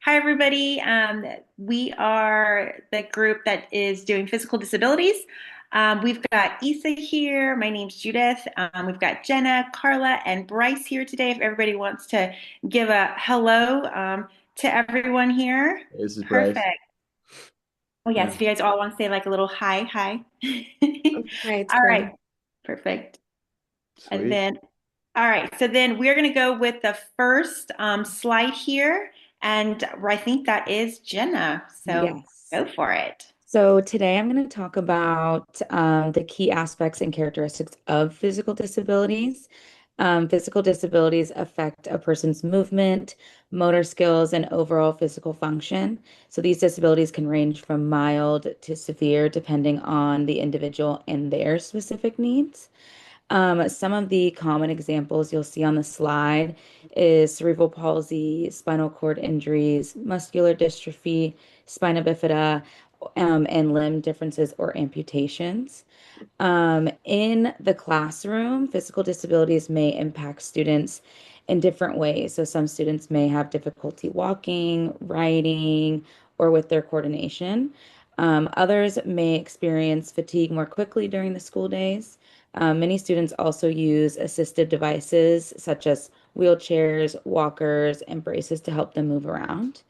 Hi, everybody. We are the group that is doing physical disabilities. We've got Issa here. My name's Judith. We've got Jenna, Karla, and Bryce here today. If everybody wants to give a hello to everyone here. This is Bryce. Perfect. Oh, yes. Yeah, If you guys all want to say like a little hi, hi. Hi, it's All right. cool. Perfect. And sweet. then, all right, so then we're going to go with the first slide here. And I think that is Jenna. So Yes. go for it. So today I'm going to talk about the key aspects and characteristics of physical disabilities. Physical disabilities affect a person's movement, motor skills, and overall physical function. So these disabilities can range from mild to severe depending on the individual and their specific needs. Some of the common examples you'll see on the slide is cerebral palsy, spinal cord injuries, muscular dystrophy, spina bifida, and limb differences or amputations. In the classroom, physical disabilities may impact students in different ways. So some students may have difficulty walking, writing, or with their coordination. Others may experience fatigue more quickly during the school days. Many students also use assistive devices such as wheelchairs, walkers, and braces to help them move around.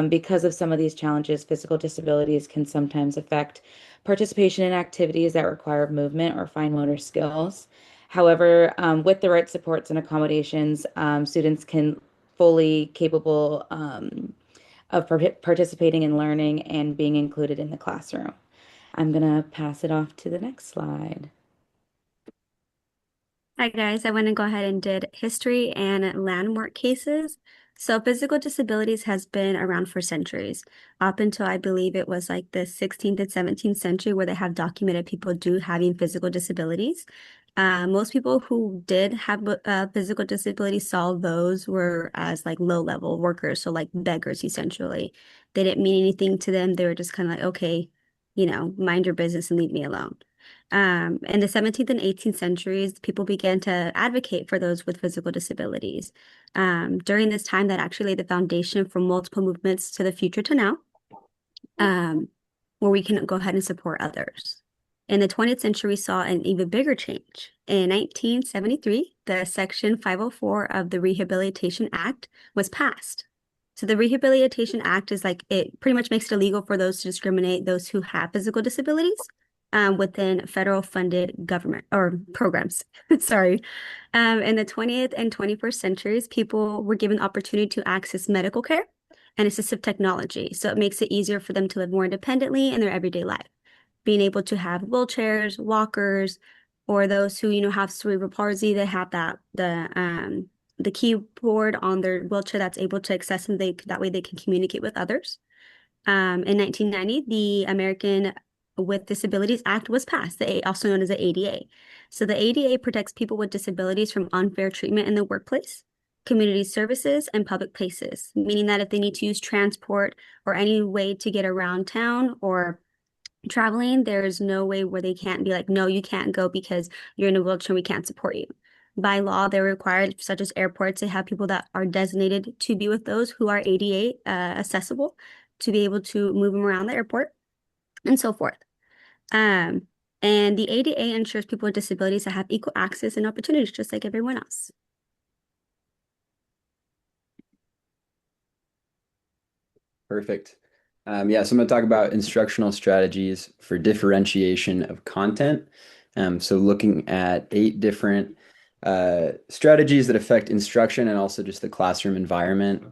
Because of some of these challenges, physical disabilities can sometimes affect participation in activities that require movement or fine motor skills. However, with the right supports and accommodations, students can fully capable of participating in learning and being included in the classroom. I'm gonna pass it off to the next slide. Hi guys, I want to go ahead and did history and landmark cases. So physical disabilities has been around for centuries, up until I believe it was like the 16th and 17th century where they have documented people do having physical disabilities. Most people who did have physical disabilities saw those were as like low level workers, so like beggars essentially. They didn't mean anything to them. They were just kind of like, okay, mind your business and leave me alone. In the 17th and 18th centuries, people began to advocate for those with physical disabilities. During this time, that actually laid the foundation for multiple movements to the future to now, um, where we can go ahead and support others. In the 20th century, we saw an even bigger change. In 1973, the Section 504 of the Rehabilitation Act was passed. So the Rehabilitation Act is like it pretty much makes it illegal for those to discriminate those who have physical disabilities within federal funded government or programs. Sorry. In the 20th and 21st centuries, people were given the opportunity to access medical care and assistive technology. So it makes it easier for them to live more independently in their everyday life. Being able to have wheelchairs, walkers, or those who, have cerebral palsy, they have the keyboard on their wheelchair that's able to access and that way they can communicate with others. In 1990, the American with Disabilities Act was passed, also known as the ADA. So the ADA protects people with disabilities from unfair treatment in the workplace, community services, and public places, meaning that if they need to use transport or any way to get around town or traveling, there's no way where they can't be like, no, you can't go because you're in a wheelchair, we can't support you. By law, they're required, such as airports, to have people that are designated to be with those who are ADA accessible to be able to move them around the airport and so forth. Um, and the ADA ensures people with disabilities to have equal access and opportunities just like everyone else. Perfect. Yeah, so I'm going to talk about instructional strategies for differentiation of content. So looking at 8 different strategies that affect instruction and also just the classroom environment.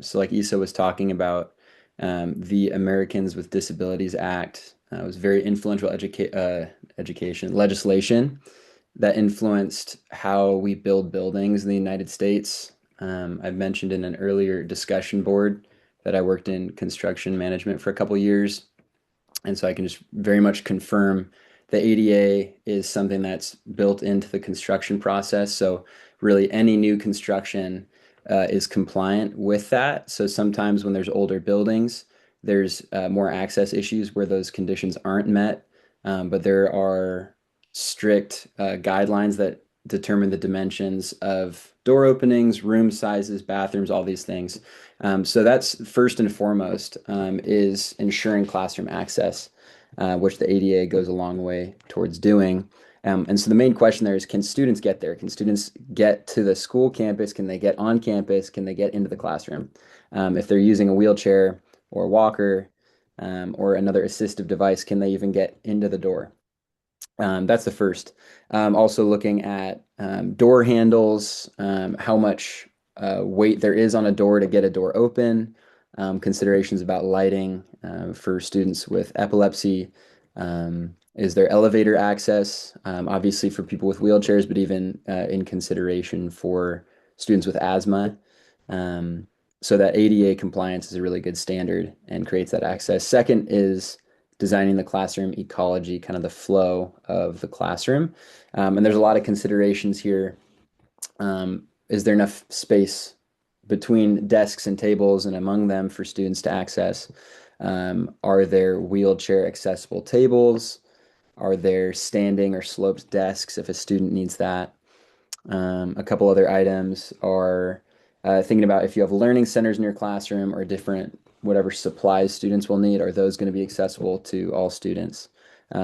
So like Issa was talking about, the Americans with Disabilities Act was very influential education legislation that influenced how we build buildings in the United States. I've mentioned in an earlier discussion board that I worked in construction management for a couple years. And so I can just very much confirm the ADA is something that's built into the construction process. So really any new construction is compliant with that. So sometimes when there's older buildings, there's more access issues where those conditions aren't met. But there are strict guidelines that determine the dimensions of door openings, room sizes, bathrooms, all these things. So that's first and foremost is ensuring classroom access, which the ADA goes a long way towards doing. And so the main question there is, can students get there? Can students get to the school campus? Can they get on campus? Can they get into the classroom? If they're using a wheelchair or a walker or another assistive device, can they even get into the door? That's the first. Also looking at door handles, how much weight there is on a door to get a door open, considerations about lighting for students with epilepsy. Is there elevator access? Obviously for people with wheelchairs, but even in consideration for students with asthma. So that ADA compliance is a really good standard and creates that access. Second is designing the classroom ecology, kind of the flow of the classroom. And there's a lot of considerations here. Is there enough space between desks and tables and among them for students to access? Are there wheelchair accessible tables? Are there standing or sloped desks if a student needs that? A couple other items are thinking about if you have learning centers in your classroom or different whatever supplies students will need, are those going to be accessible to all students?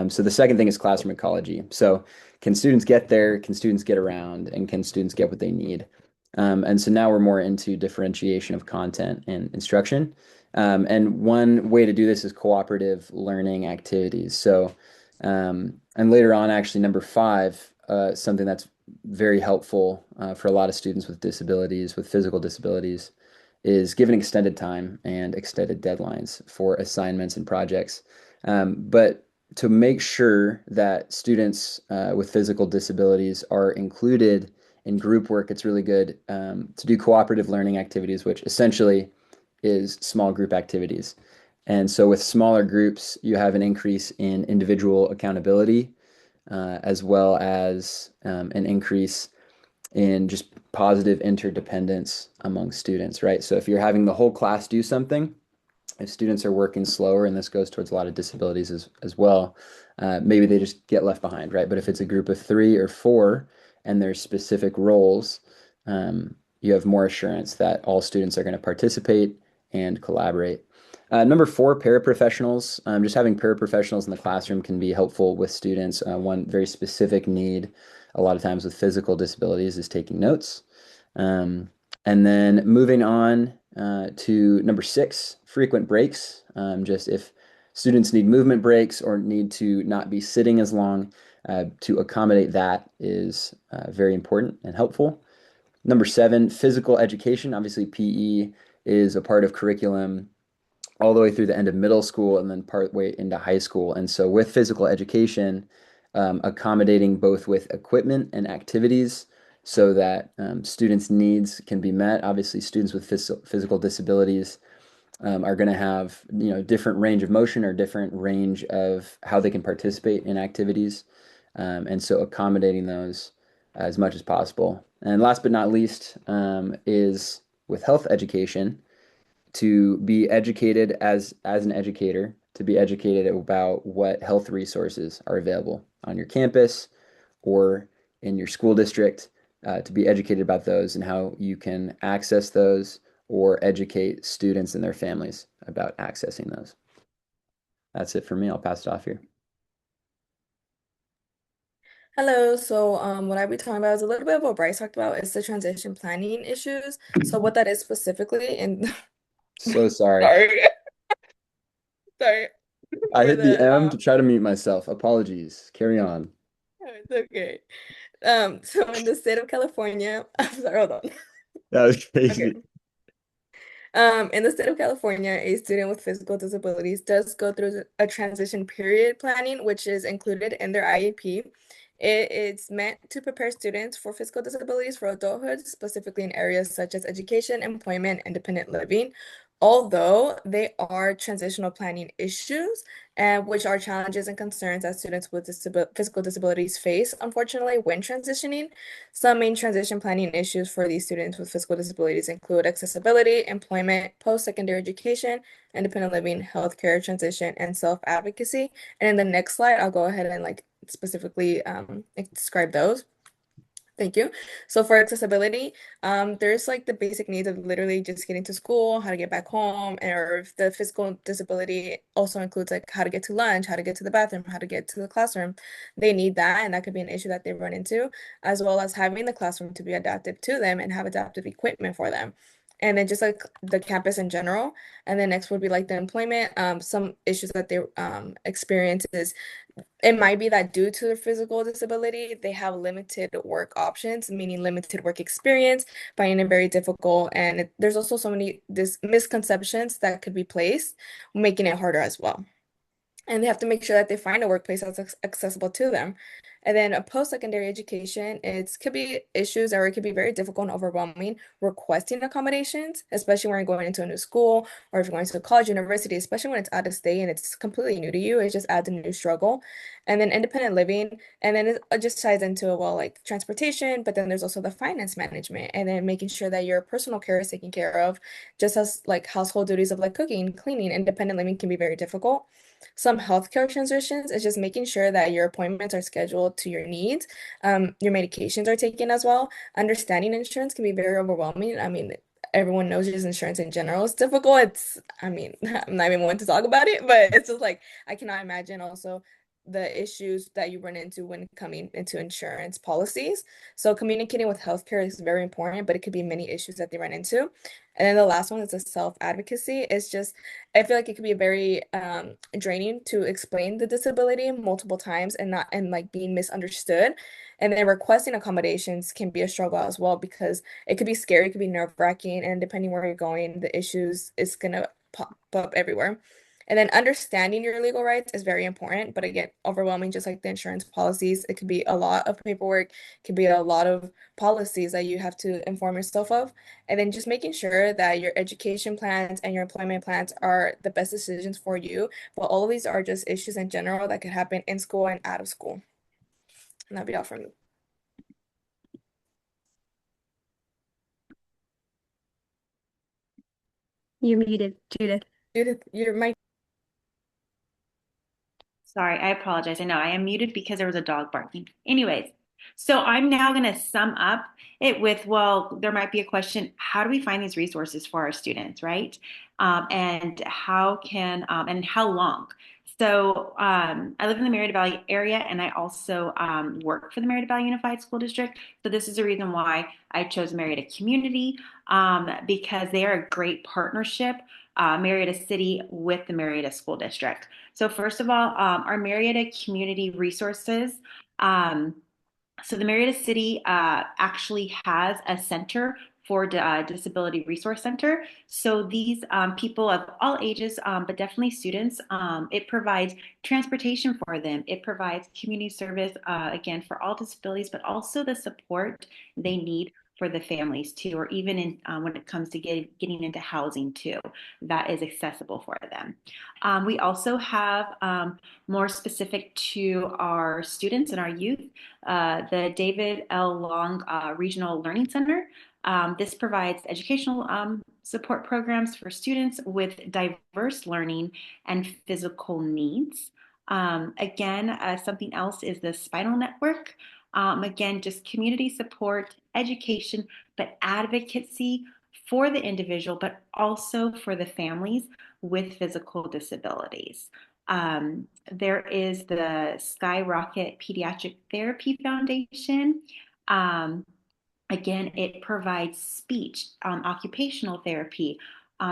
So the second thing is classroom ecology. So can students get there? Can students get around? And can students get what they need? And so now we're more into differentiation of content and instruction. And one way to do this is cooperative learning activities. So, and later on, actually, number five, something that's very helpful for a lot of students with disabilities, with physical disabilities, is given extended time and extended deadlines for assignments and projects. But to make sure that students with physical disabilities are included in group work, it's really good to do cooperative learning activities, which essentially is small group activities. And so with smaller groups, you have an increase in individual accountability, as well as an increase in just positive interdependence among students, right? So if you're having the whole class do something, if students are working slower, and this goes towards a lot of disabilities as well, maybe they just get left behind, right? But if it's a group of 3 or 4 and there's specific roles, you have more assurance that all students are going to participate and collaborate. Number 4, paraprofessionals. Just having paraprofessionals in the classroom can be helpful with students. One very specific need, a lot of times with physical disabilities, is taking notes. And then moving on to number 6, frequent breaks. Just if students need movement breaks or need to not be sitting as long, to accommodate that is very important and helpful. Number 7, physical education. Obviously, PE is a part of curriculum all the way through the end of middle school and then part way into high school. And so with physical education, accommodating both with equipment and activities so that students' needs can be met. Obviously, students with physical disabilities are going to have different range of motion or different range of how they can participate in activities. And so accommodating those as much as possible. And last but not least is with health education, to be educated as an educator, to be educated about what health resources are available on your campus or in your school district, to be educated about those and how you can access those or educate students and their families about accessing those. That's it for me. I'll pass it off here. Hello. So, what I'll be talking about is a little bit of what Bryce talked about is the transition planning issues. So, what that is specifically, and So sorry. sorry, sorry I for hit the the M to try to mute myself. Apologies. Carry on. it's okay. So in the state of California, I'm sorry, hold on. That was Okay. crazy. In the state of California, a student with physical disabilities does go through a transition period planning, which is included in their IEP. It's meant to prepare students for physical disabilities for adulthood, specifically in areas such as education, employment, independent living. Although they are transitional planning issues, and which are challenges and concerns that students with physical disabilities face, unfortunately, when transitioning. Some main transition planning issues for these students with physical disabilities include accessibility, employment, post-secondary education, independent living, healthcare transition, and self-advocacy. And in the next slide, I'll go ahead and specifically describe those. Thank you. So for accessibility, there's like the basic needs of literally just getting to school, how to get back home, or if the physical disability also includes like how to get to lunch, how to get to the bathroom, how to get to the classroom. They need that, and that could be an issue that they run into, as well as having the classroom to be adaptive to them and have adaptive equipment for them. And then just like the campus in general. And then next would be like the employment. Some issues that they experience is it might be that due to their physical disability, they have limited work options, meaning limited work experience, finding it very difficult. And there's also so many misconceptions that could be placed, making it harder as well. And they have to make sure that they find a workplace that's accessible to them. And then a post-secondary education, it could be issues or it could be very difficult and overwhelming requesting accommodations, especially when you're going into a new school or if you're going to a college, university, especially when it's out of state and it's completely new to you, it just adds a new struggle. And then independent living, and then it just ties into, well, like transportation, but then there's also the finance management and then making sure that your personal care is taken care of, just as like household duties of like cooking, cleaning, independent living can be very difficult. Some healthcare transitions is just making sure that your appointments are scheduled to your needs, your medications are taken as well. Understanding insurance can be very overwhelming. I mean, everyone knows just insurance in general is difficult. I mean, I'm not even one to talk about it, but it's just like I cannot imagine also the issues that you run into when coming into insurance policies. So communicating with healthcare is very important, but it could be many issues that they run into. And then the last one is the self-advocacy. It's just I feel like it could be very draining to explain the disability multiple times and not and like being misunderstood. And then requesting accommodations can be a struggle as well because it could be scary, it could be nerve-wracking, and depending where you're going, the issues is gonna pop up everywhere. And then understanding your legal rights is very important, but again, overwhelming, just like the insurance policies. It could be a lot of paperwork, it could be a lot of policies that you have to inform yourself of. And then just making sure that your education plans and your employment plans are the best decisions for you. But all of these are just issues in general that could happen in school and out of school. And that'd be all from me. You're muted, Judith. Judith, you're my Sorry, I apologize. I know I am muted because there was a dog barking. Anyways, so I'm now going to sum up it with, well, there might be a question, how do we find these resources for our students, right? And how can, and how long? So I live in the Murrieta Valley area and I also work for the Murrieta Valley Unified School District. So this is the reason why I chose Murrieta Community because they are a great partnership, Murrieta City with the Murrieta School District. So first of all, our Murrieta community resources. Um, so the Murrieta City actually has a center for Disability Resource Center. So these people of all ages, but definitely students, it provides transportation for them. It provides community service, again, for all disabilities, but also the support they need for the families too, or even in when it comes to getting into housing too, that is accessible for them. We also have more specific to our students and our youth, the David L. Long Regional Learning Center. This provides educational support programs for students with diverse learning and physical needs. Again, something else is the Spinal Network. Again, just community support, education, but advocacy for the individual, but also for the families with physical disabilities. There is the Skyrocket Pediatric Therapy Foundation. Um, Again, it provides speech, occupational therapy,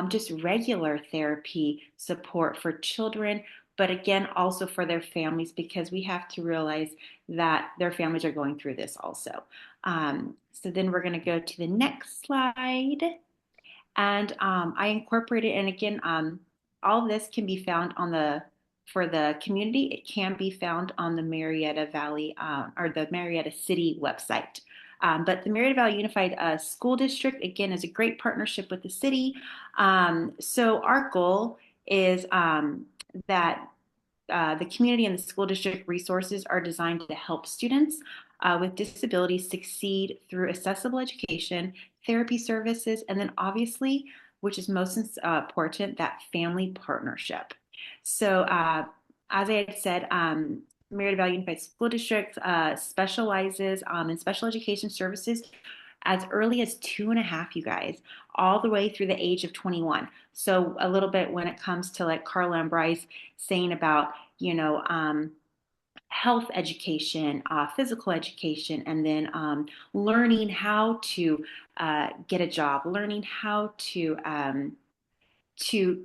just regular therapy support for children, but again, also for their families, because we have to realize that their families are going through this also. So then we're going to go to the next slide. And I incorporated, and again, all this can be found on for the community, it can be found on the Murrieta Valley or the Murrieta City website. But the Murrieta Valley Unified School District, again, is a great partnership with the city. So our goal is that the community and the school district resources are designed to help students with disabilities succeed through accessible education, therapy services, and then obviously, which is most important, that family partnership. So as I had said, Murrieta Valley Unified School District specializes in special education services as early as 2.5, you guys, all the way through the age of 21. So a little bit when it comes to like Karla and Bryce saying about, health education, physical education, and then learning how to get a job, learning how to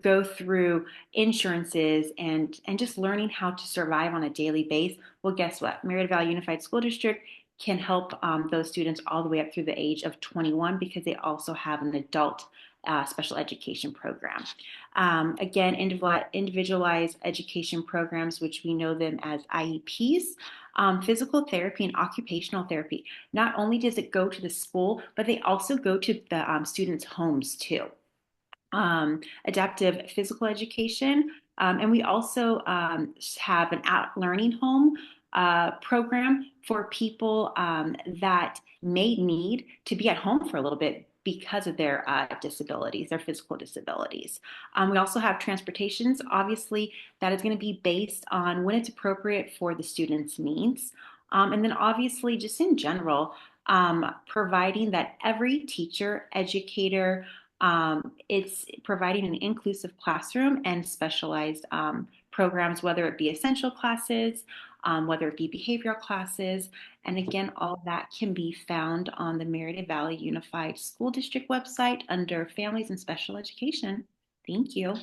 go through insurances and just learning how to survive on a daily basis. Well, guess what? Murrieta Valley Unified School District can help those students all the way up through the age of 21 because they also have an adult special education program. Again, individualized education programs, which we know them as IEPs. Physical therapy and occupational therapy. Not only does it go to the school, but they also go to the students' homes too. Adaptive physical education. And we also have an out learning home program for people that may need to be at home for a little bit because of their disabilities, their physical disabilities. We also have transportations. Obviously, that is going to be based on when it's appropriate for the student's needs. And then obviously, just in general, providing that every teacher, educator, it's providing an inclusive classroom and specialized programs, whether it be essential classes, whether it be behavioral classes. And again, all of that can be found on the Murrieta Valley Unified School District website under Families and Special Education. Thank you.